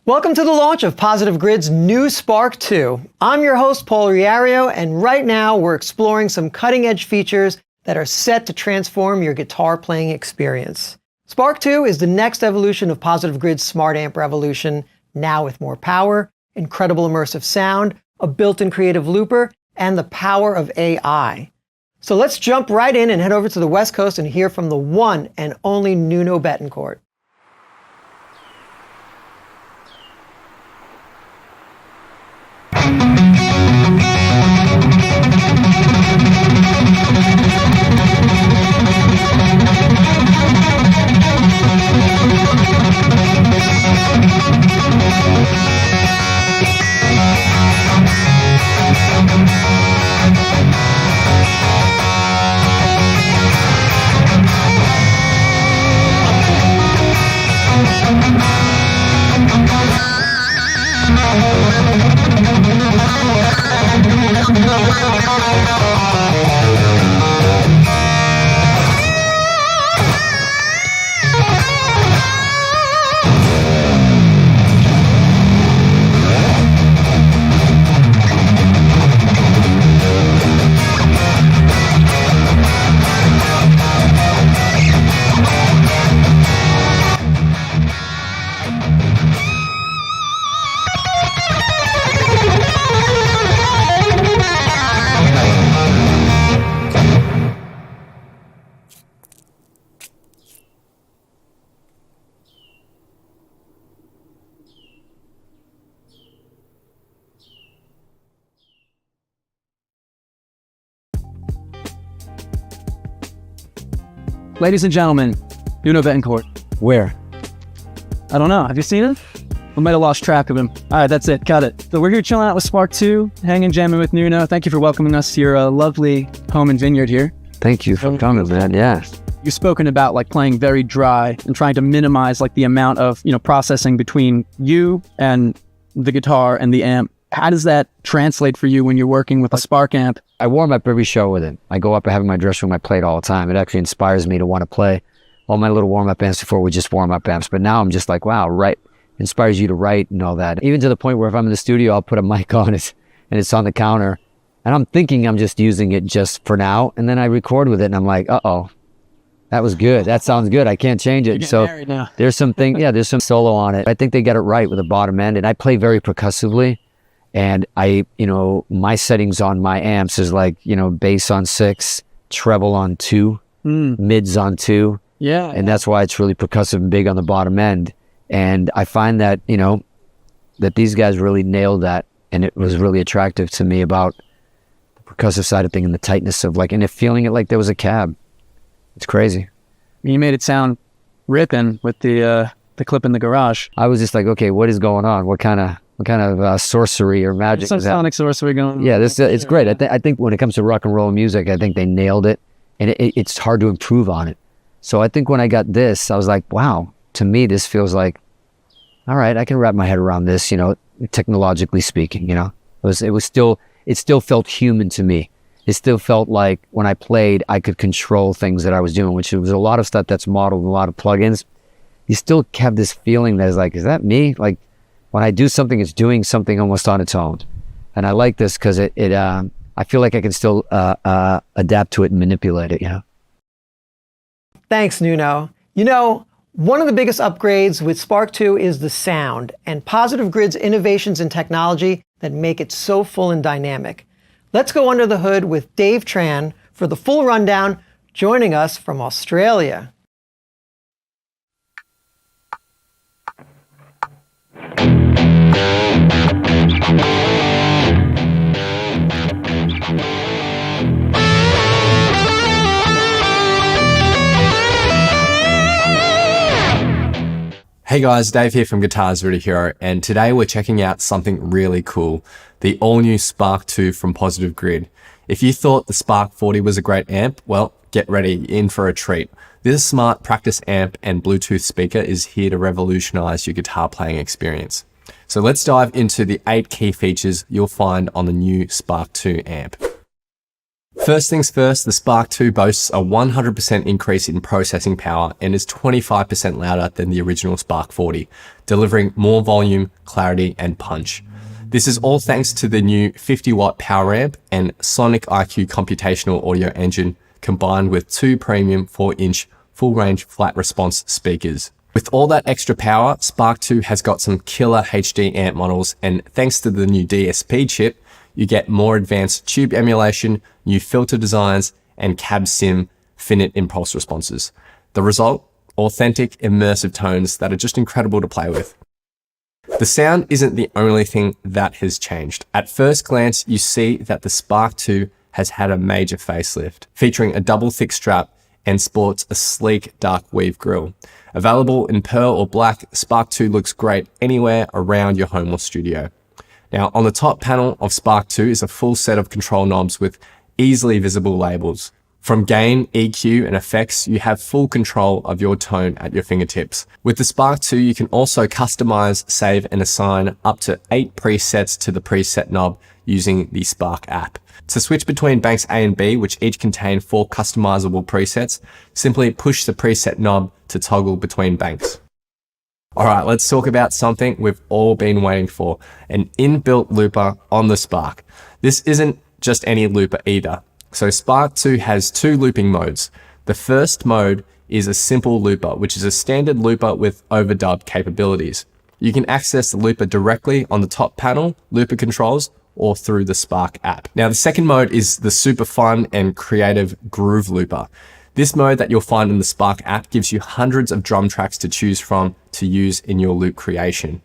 Welcome to the launch of Positive Grid's new Spark 2. I'm your host, Paul Riario, and right now we're exploring some cutting-edge features that are set to transform your guitar playing experience. Spark 2 is the next evolution of Positive Grid's smart amp revolution, now with more power, incredible immersive sound, a built-in creative looper, and the power of AI. So let's jump right in and head over to the West Coast and hear from the one and only Nuno Bettencourt. Ladies and gentlemen, Nuno Bettencourt. Where? I don't know. Have you seen him? We might have lost track of him. All right, that's it. Cut it. So we're here chilling out with Spark 2, hanging, jamming with Nuno. Thank you for welcoming us to your lovely home and vineyard here. Thank you for coming, man. Yeah. You've spoken about like playing very dry and trying to minimize like the amount of, processing between you and the guitar and the amp. How does that translate for you when you're working with a Spark amp? I warm up every show with it. I go up and have in my dressing room. I play it all the time. It actually inspires me to want to play. All my little warm-up amps before were just warm-up amps. But now I'm just like, wow, right. Inspires you to write and all that. Even to the point where if I'm in the studio, I'll put a mic on it and it's on the counter. And I'm thinking I'm just using it just for now. And then I record with it and I'm like, uh-oh, that was good. That sounds good. I can't change it. So there's something, there's some solo on it. I think they got it right with the bottom end. And I play very percussively. And my settings on my amps is like, bass on 6, treble on 2, mids on 2. Yeah. And that's why it's really percussive and big on the bottom end. And I find that, that these guys really nailed that. And it was really attractive to me about the percussive side of things and the tightness of and feeling it like there was a cab. It's crazy. You made it sound ripping with the clip in the garage. I was just like, okay, what is going on? What kind of sorcery or magic is that? Some sonic sorcery going on. Yeah, it's great. I think when it comes to rock and roll music, I think they nailed it. And it's hard to improve on it. So I think when I got this, I was like, wow, to me, this feels like, all right, I can wrap my head around this, technologically speaking, it still felt human to me. It still felt like when I played, I could control things that I was doing, which was a lot of stuff that's modeled, a lot of plugins. You still have this feeling that is like, is that me? Like when I do something, it's doing something almost on its own. And I like this because I feel like I can still adapt to it and manipulate it, Thanks, Nuno. One of the biggest upgrades with Spark 2 is the sound and Positive Grid's innovations in technology that make it so full and dynamic. Let's go under the hood with Dave Tran for the full rundown, joining us from Australia. Hey guys, Dave here from Guitars Really Hero, and today we're checking out something really cool, the all-new Spark 2 from Positive Grid. If you thought the Spark 40 was a great amp, well, get ready, in for a treat. This smart practice amp and Bluetooth speaker is here to revolutionize your guitar playing experience. So let's dive into the 8 key features you'll find on the new Spark 2 amp. First things first, the Spark 2 boasts a 100% increase in processing power and is 25% louder than the original Spark 40, delivering more volume, clarity, and punch. This is all thanks to the new 50-watt power amp and Sonic IQ computational audio engine combined with two premium 4-inch full-range flat response speakers. With all that extra power, Spark 2 has got some killer HD amp models, and thanks to the new DSP chip, you get more advanced tube emulation, new filter designs, and cab sim finite impulse responses. The result? Authentic, immersive tones that are just incredible to play with. The sound isn't the only thing that has changed. At first glance, you see that the Spark 2 has had a major facelift, featuring a double thick strap and sports a sleek dark weave grille. Available in pearl or black, Spark 2 looks great anywhere around your home or studio. Now, on the top panel of Spark 2 is a full set of control knobs with easily visible labels. From gain, EQ, and effects, you have full control of your tone at your fingertips. With the Spark 2, you can also customize, save, and assign up to 8 presets to the preset knob using the Spark app. To switch between banks A and B, which each contain 4 customizable presets, simply push the preset knob to toggle between banks. All right, let's talk about something we've all been waiting for, an inbuilt looper on the Spark. This isn't just any looper either. So Spark 2 has 2 looping modes. The first mode is a simple looper, which is a standard looper with overdub capabilities. You can access the looper directly on the top panel, looper controls, or through the Spark app. Now, the second mode is the super fun and creative groove looper. This mode that you'll find in the Spark app gives you hundreds of drum tracks to choose from to use in your loop creation.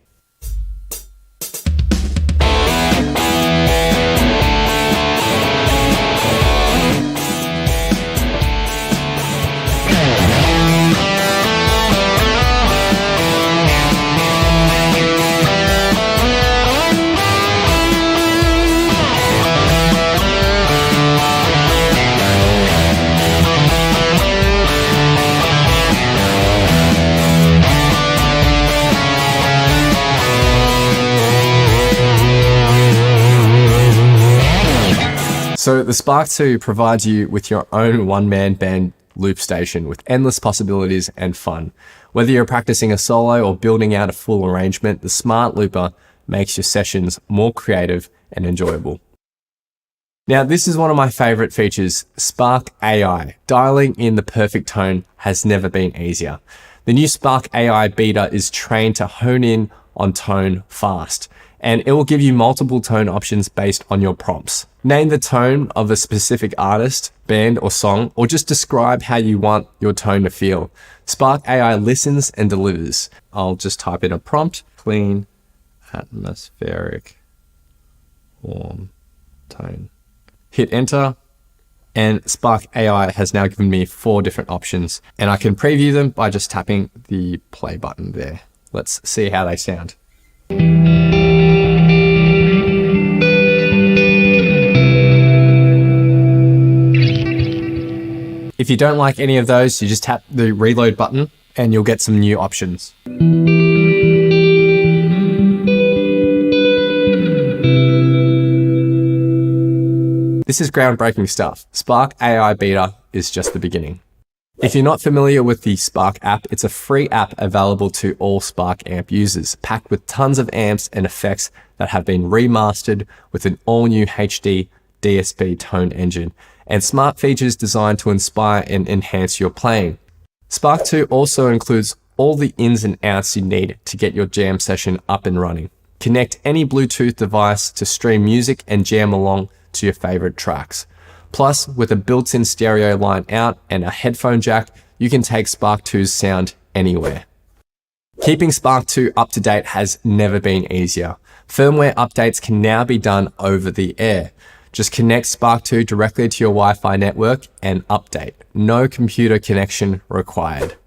So the Spark 2 provides you with your own one-man band loop station with endless possibilities and fun. Whether you're practicing a solo or building out a full arrangement, the Smart Looper makes your sessions more creative and enjoyable. Now, this is one of my favorite features, Spark AI. Dialing in the perfect tone has never been easier. The new Spark AI beta is trained to hone in on tone fast, and it will give you multiple tone options based on your prompts. Name the tone of a specific artist, band, or song, or just describe how you want your tone to feel. Spark AI listens and delivers. I'll just type in a prompt, clean, atmospheric, warm tone. Hit enter, and Spark AI has now given me 4 different options, and I can preview them by just tapping the play button there. Let's see how they sound. If you don't like any of those, you just tap the reload button and you'll get some new options. This is groundbreaking stuff. Spark AI Beta is just the beginning. If you're not familiar with the Spark app, it's a free app available to all Spark amp users, packed with tons of amps and effects that have been remastered with an all-new HD DSP tone engine and smart features designed to inspire and enhance your playing. Spark 2 also includes all the ins and outs you need to get your jam session up and running. Connect any Bluetooth device to stream music and jam along to your favorite tracks. Plus, with a built-in stereo line out and a headphone jack, you can take Spark 2's sound anywhere. Keeping Spark 2 up to date has never been easier. Firmware updates can now be done over the air. Just connect Spark 2 directly to your Wi-Fi network and update. No computer connection required.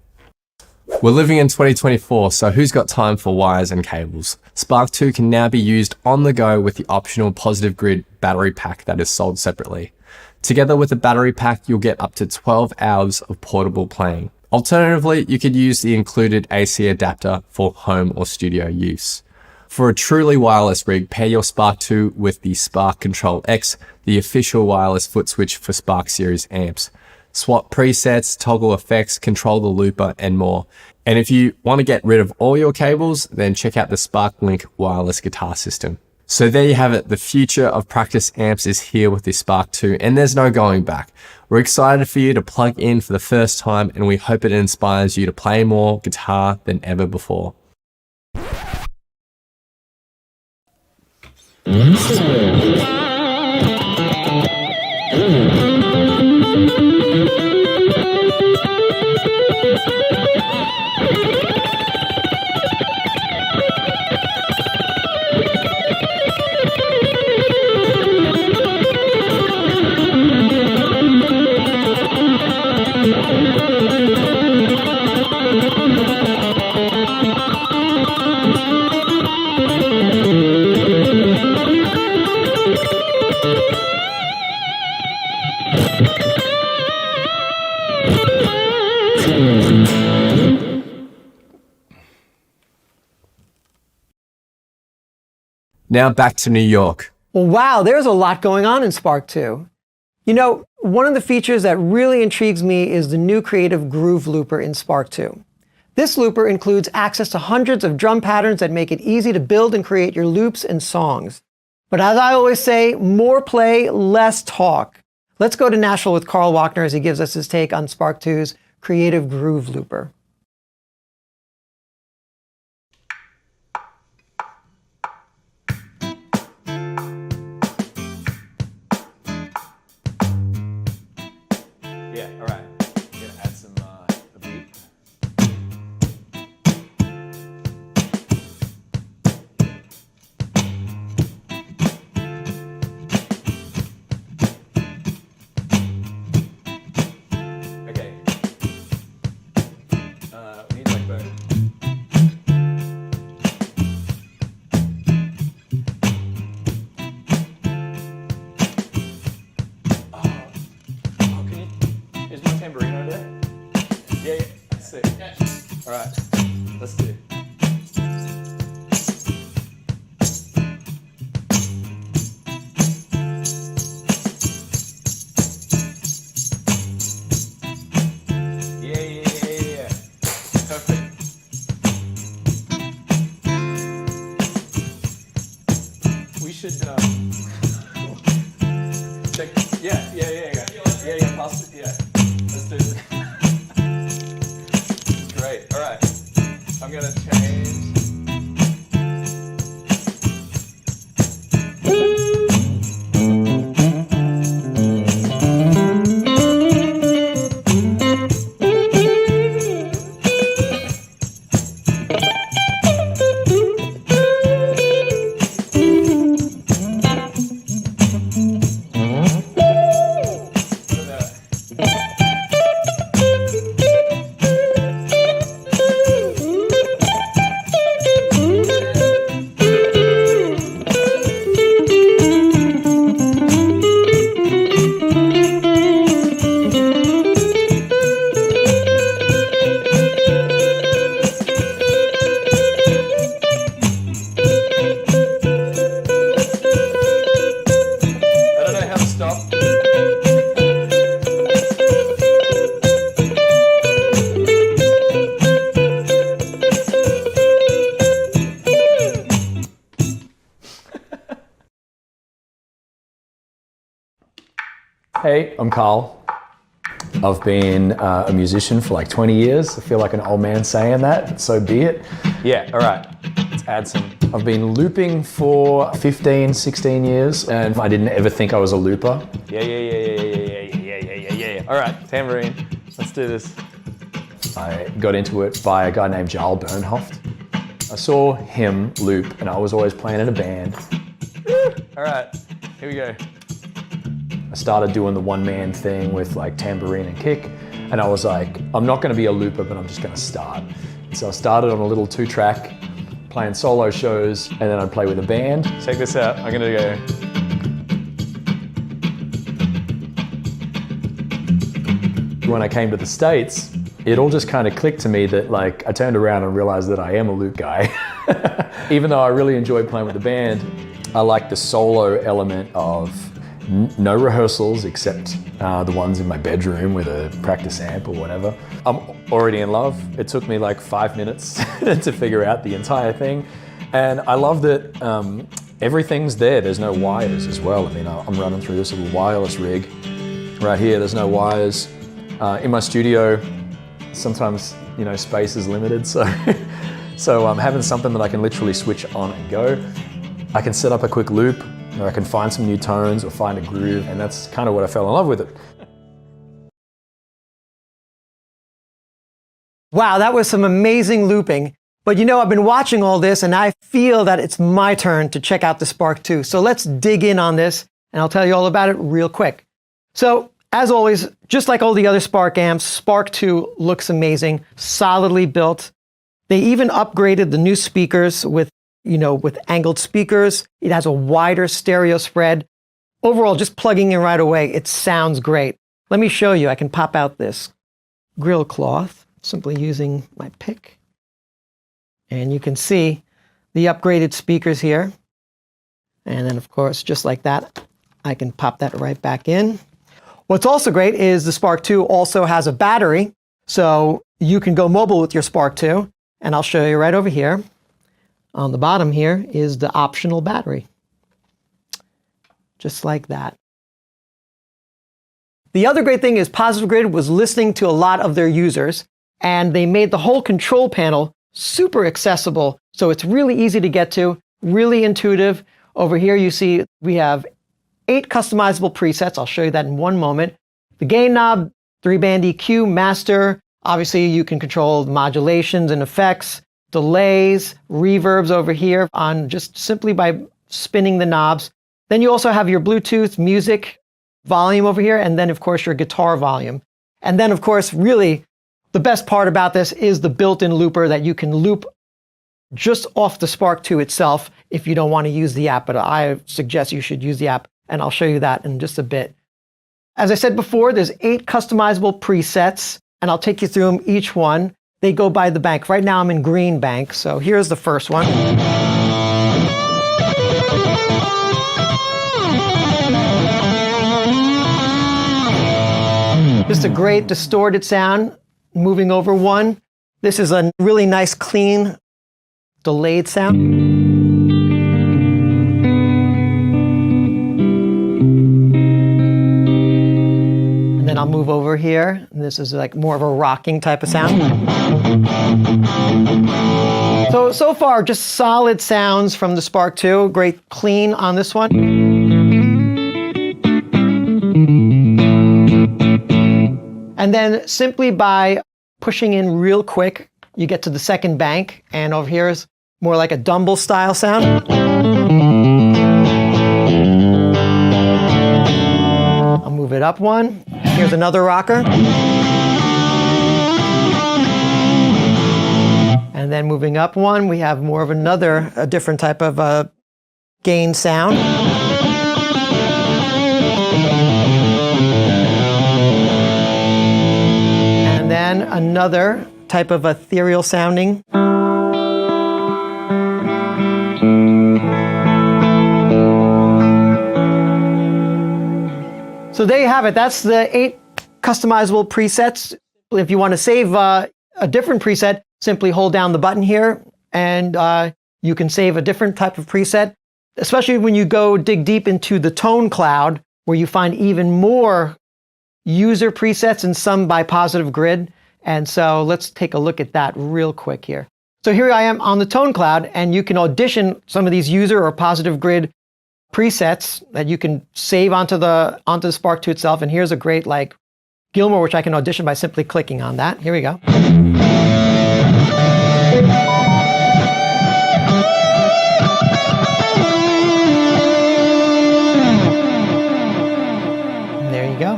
We're living in 2024, so who's got time for wires and cables? Spark 2 can now be used on the go with the optional Positive Grid battery pack that is sold separately. Together with the battery pack, you'll get up to 12 hours of portable playing. Alternatively, you could use the included AC adapter for home or studio use. For a truly wireless rig, pair your Spark 2 with the Spark Control X, the official wireless foot switch for Spark Series amps. Swap presets, toggle effects, control the looper, and more. And if you want to get rid of all your cables, then check out the Spark Link wireless guitar system. So there you have it. The future of practice amps is here with the Spark 2, and there's no going back. We're excited for you to plug in for the first time, and we hope it inspires you to play more guitar than ever before. Now back to New York. Well, wow, there's a lot going on in Spark 2. You know, one of the features that really intrigues me is the new creative groove looper in Spark 2. This looper includes access to hundreds of drum patterns that make it easy to build and create your loops and songs. But as I always say, more play, less talk. Let's go to Nashville with Carl Wockner as he gives us his take on Spark 2's creative groove looper. Yeah, all right. I'm gonna add some a beat. Okay. We need like both. Is my tambourine over there? Yeah, I see. All right, let's do. Yeah. Perfect. We should check. Yeah. Pass it. Yeah. Let's do this. Great. All right. I'm gonna change. Hey, I'm Carl. I've been a musician for like 20 years. I feel like an old man saying that, so be it. Yeah, all right, let's add some. I've been looping for 15, 16 years, and I didn't ever think I was a looper. Yeah. All right, tambourine, let's do this. I got into it by a guy named Jarl Bernhoft. I saw him loop, and I was always playing in a band. All right, here we go. I started doing the one-man thing with like tambourine and kick, and I was like, I'm not going to be a looper, but I'm just going to start. So I started on a little 2-track, playing solo shows, and then I'd play with a band. Check this out, I'm going to go. When I came to the States, it all just kind of clicked to me that like, I turned around and realized that I am a loop guy. Even though I really enjoy playing with the band, I like the solo element of no rehearsals except the ones in my bedroom with a practice amp or whatever. I'm already in love. It took me like 5 minutes to figure out the entire thing. And I love that everything's there. There's no wires as well. I mean, I'm running through this little wireless rig right here. There's no wires. In my studio, sometimes, you know, space is limited. So I'm having something that I can literally switch on and go. I can set up a quick loop, or I can find some new tones or find a groove, and that's kind of what I fell in love with it. Wow, that was some amazing looping. But you know, I've been watching all this and I feel that it's my turn to check out the Spark 2. So let's dig in on this and I'll tell you all about it real quick. So as always, just like all the other Spark amps, Spark 2 looks amazing, solidly built. They even upgraded the new speakers with angled speakers. It has a wider stereo spread. Overall, just plugging in right away, it sounds great. Let me show you. I can pop out this grill cloth, simply using my pick. And you can see the upgraded speakers here. And then of course, just like that, I can pop that right back in. What's also great is the Spark 2 also has a battery. So you can go mobile with your Spark 2. And I'll show you right over here. On the bottom here is the optional battery. Just like that. The other great thing is Positive Grid was listening to a lot of their users, and they made the whole control panel super accessible. So it's really easy to get to, really intuitive. Over here you see we have 8 customizable presets. I'll show you that in one moment. The gain knob, 3-band EQ, master. Obviously you can control modulations and effects, delays, reverbs over here on just simply by spinning the knobs. Then you also have your Bluetooth music volume over here, and then of course your guitar volume. And then of course, really the best part about this is the built-in looper that you can loop just off the Spark 2 itself if you don't want to use the app, but I suggest you should use the app, and I'll show you that in just a bit. As I said before, there's 8 customizable presets, and I'll take you through them each one. They go by the bank. Right now I'm in green bank, so here's the first one. Just a great distorted sound. Moving over one. This is a really nice, clean, delayed sound. And then I'll move over here. And this is like more of a rocking type of sound. So far, just solid sounds from the Spark 2. Great clean on this one. And then simply by pushing in real quick, you get to the second bank. And over here is more like a Dumble style sound. I'll move it up one. Here's another rocker. And then moving up one, we have more of a different type of gain sound. And then another type of ethereal sounding. So there you have it. That's the 8 customizable presets. If you want to save a different preset, simply hold down the button here and you can save a different type of preset, especially when you go dig deep into the tone cloud where you find even more user presets and some by Positive Grid. And so let's take a look at that real quick here. So here I am on the tone cloud, and you can audition some of these user or Positive Grid presets that you can save onto the Spark 2 itself. And here's a great like Gilmore, which I can audition by simply clicking on that. Here we go. And there you go.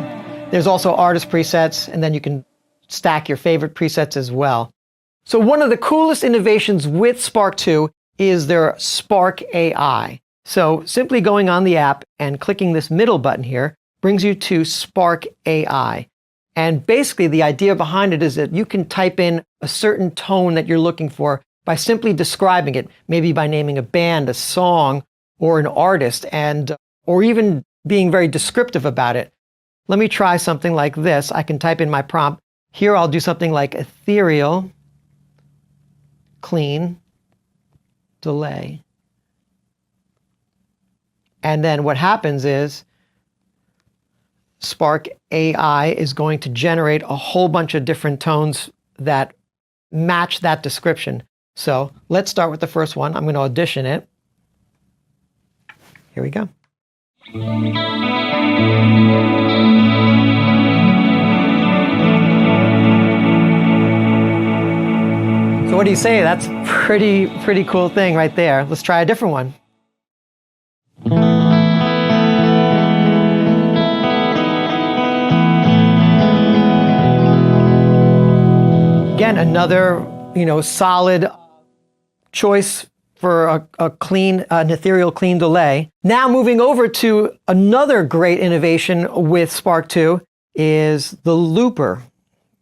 There's also artist presets, and then you can stack your favorite presets as well. So one of the coolest innovations with Spark 2 is their Spark AI. So simply going on the app and clicking this middle button here brings you to Spark AI. And basically the idea behind it is that you can type in a certain tone that you're looking for by simply describing it, maybe by naming a band, a song, or an artist, and or even being very descriptive about it. Let me try something like this. I can type in my prompt. Here I'll do something like ethereal, clean, delay. And then what happens is Spark AI is going to generate a whole bunch of different tones that match that description. So let's start with the first one. I'm going to audition it. Here we go. So what do you say? That's a pretty cool thing right there. Let's try a different one. Again, another, solid choice for an ethereal clean delay. Now moving over to another great innovation with Spark 2 is the looper.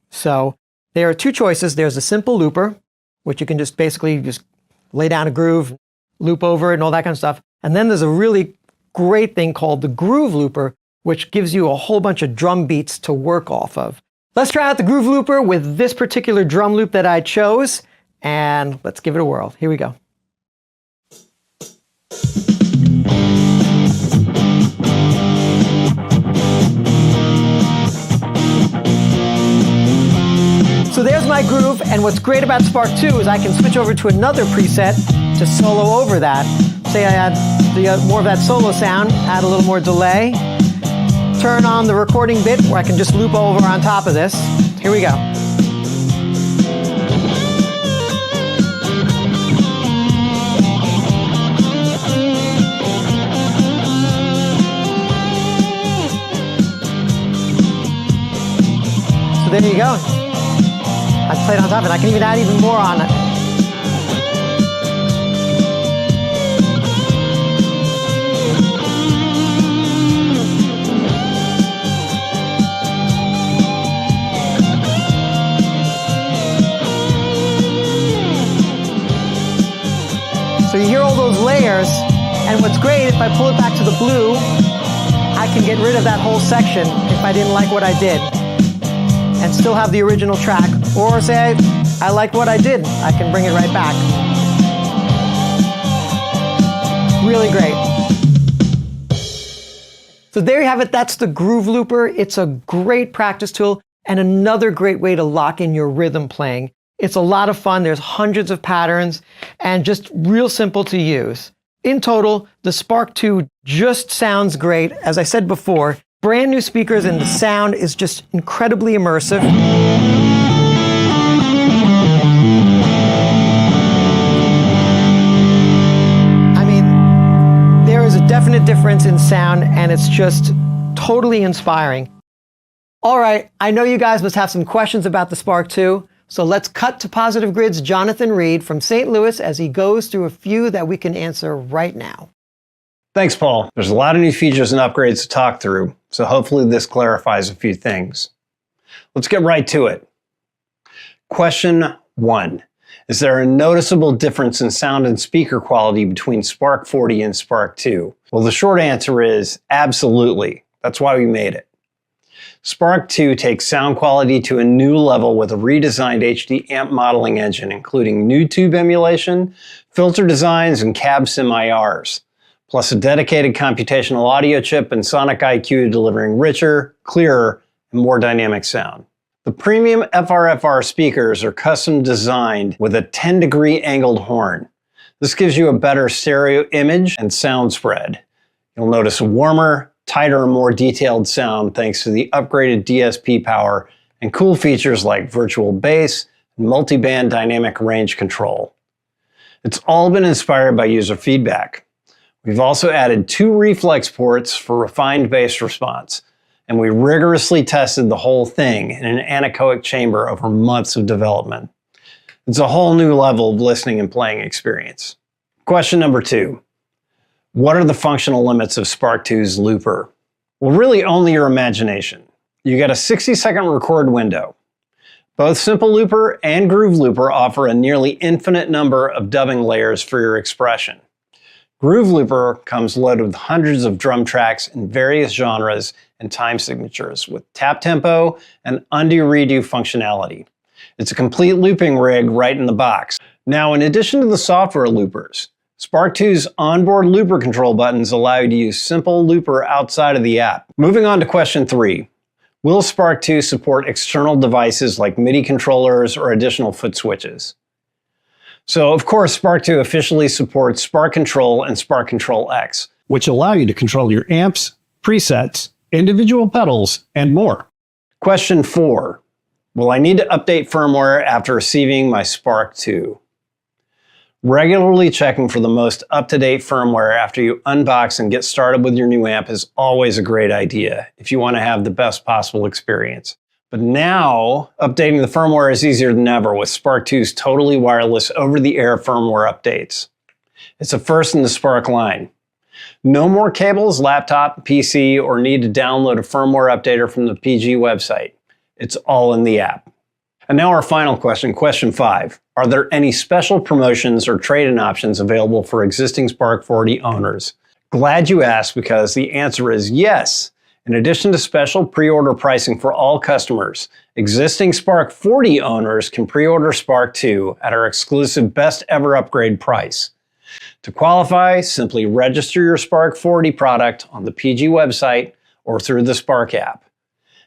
So there are two choices. There's a simple looper, which you can just basically just lay down a groove, loop over it and all that kind of stuff. And then there's a really great thing called the groove looper, which gives you a whole bunch of drum beats to work off of. Let's try out the groove looper with this particular drum loop that I chose, and let's give it a whirl. Here we go. So there's my groove, and what's great about Spark 2 is I can switch over to another preset to solo over that. Say I add more of that solo sound, add a little more delay, turn on the recording bit where I can just loop over on top of this. Here we go. So there you go. I played on top of it. I can even add even more on it. So you hear all those layers, and what's great, if I pull it back to the blue, I can get rid of that whole section if I didn't like what I did, and still have the original track. Or say I like what I did, I can bring it right back. Really great. So there you have it, that's the Groove Looper. It's a great practice tool and another great way to lock in your rhythm playing. It's a lot of fun, there's hundreds of patterns, and just real simple to use. In total, the Spark 2 just sounds great. As I said before, brand new speakers and the sound is just incredibly immersive. I mean, there is a definite difference in sound and it's just totally inspiring. All right, I know you guys must have some questions about the Spark 2. So let's cut to Positive Grid's Jonathan Reed from St. Louis as he goes through a few that we can answer right now. Thanks, Paul. There's a lot of new features and upgrades to talk through, so hopefully this clarifies a few things. Let's get right to it. Question 1. Is there a noticeable difference in sound and speaker quality between Spark 40 and Spark 2? Well, the short answer is absolutely. That's why we made it. Spark 2 takes sound quality to a new level with a redesigned HD amp modeling engine, including new tube emulation, filter designs, and cab sim-IRs, plus a dedicated computational audio chip and Sonic IQ delivering richer, clearer, and more dynamic sound. The premium FRFR speakers are custom designed with a 10-degree angled horn. This gives you a better stereo image and sound spread. You'll notice a warmer, tighter and more detailed sound thanks to the upgraded DSP power and cool features like virtual bass and multi-band dynamic range control. It's all been inspired by user feedback. We've also added 2 reflex ports for refined bass response, and we rigorously tested the whole thing in an anechoic chamber over months of development. It's a whole new level of listening and playing experience. Question number 2. What are the functional limits of Spark 2's looper? Well, really only your imagination. You get a 60-second record window. Both Simple Looper and Groove Looper offer a nearly infinite number of dubbing layers for your expression. Groove Looper comes loaded with hundreds of drum tracks in various genres and time signatures with tap tempo and undo-redo functionality. It's a complete looping rig right in the box. Now, in addition to the software loopers, Spark 2's onboard looper control buttons allow you to use Simple Looper outside of the app. Moving on to question 3. Will Spark 2 support external devices like MIDI controllers or additional foot switches? So, of course, Spark 2 officially supports Spark Control and Spark Control X, which allow you to control your amps, presets, individual pedals, and more. Question 4. Will I need to update firmware after receiving my Spark 2? Regularly checking for the most up-to-date firmware after you unbox and get started with your new amp is always a great idea if you want to have the best possible experience. But now, updating the firmware is easier than ever with Spark 2's totally wireless over-the-air firmware updates. It's a first in the Spark line. No more cables, laptop, PC, or need to download a firmware updater from the PG website. It's all in the app. And now our final question, question 5. Are there any special promotions or trade-in options available for existing Spark 40 owners? Glad you asked, because the answer is yes. In addition to special pre-order pricing for all customers, existing Spark 40 owners can pre-order Spark 2 at our exclusive best ever upgrade price. To qualify, simply register your Spark 40 product on the PG website or through the Spark app.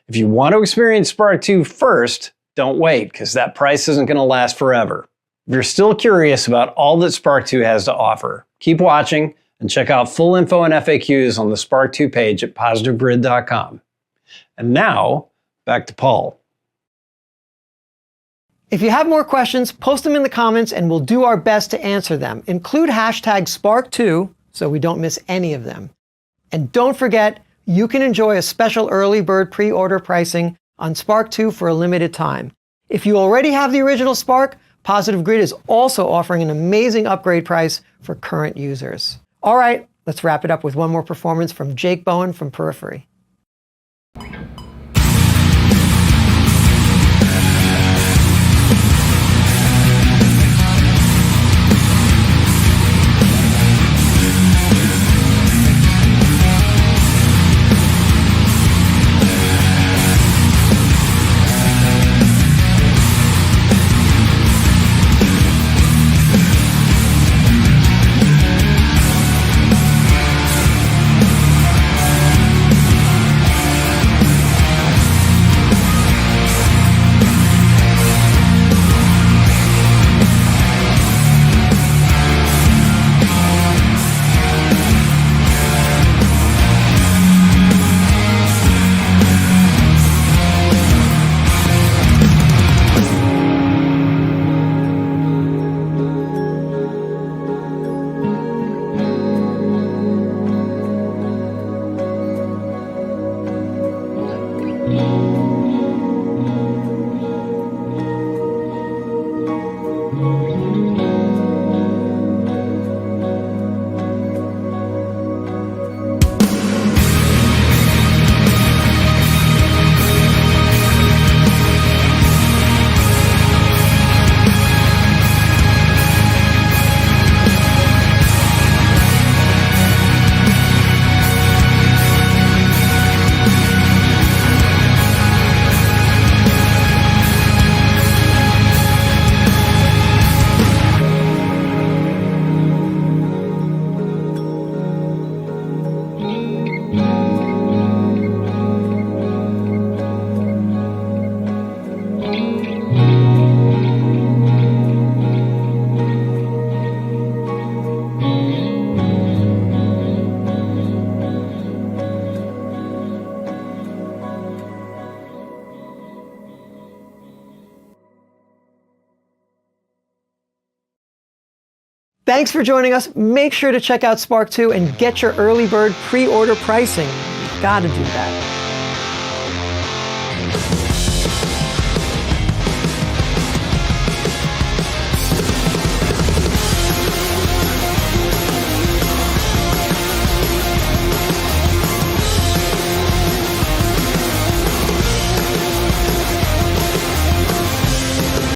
If you want to experience Spark 2 first, don't wait, because that price isn't going to last forever. If you're still curious about all that Spark 2 has to offer, keep watching and check out full info and FAQs on the Spark 2 page at positivegrid.com. And now, back to Paul. If you have more questions, post them in the comments and we'll do our best to answer them. Include hashtag Spark2 so we don't miss any of them. And don't forget, you can enjoy a special early bird pre-order pricing on Spark 2 for a limited time. If you already have the original Spark, Positive Grid is also offering an amazing upgrade price for current users. All right, let's wrap it up with one more performance from Jake Bowen from Periphery. Thanks for joining us. Make sure to check out Spark 2 and get your early bird pre-order pricing. You've got to do that.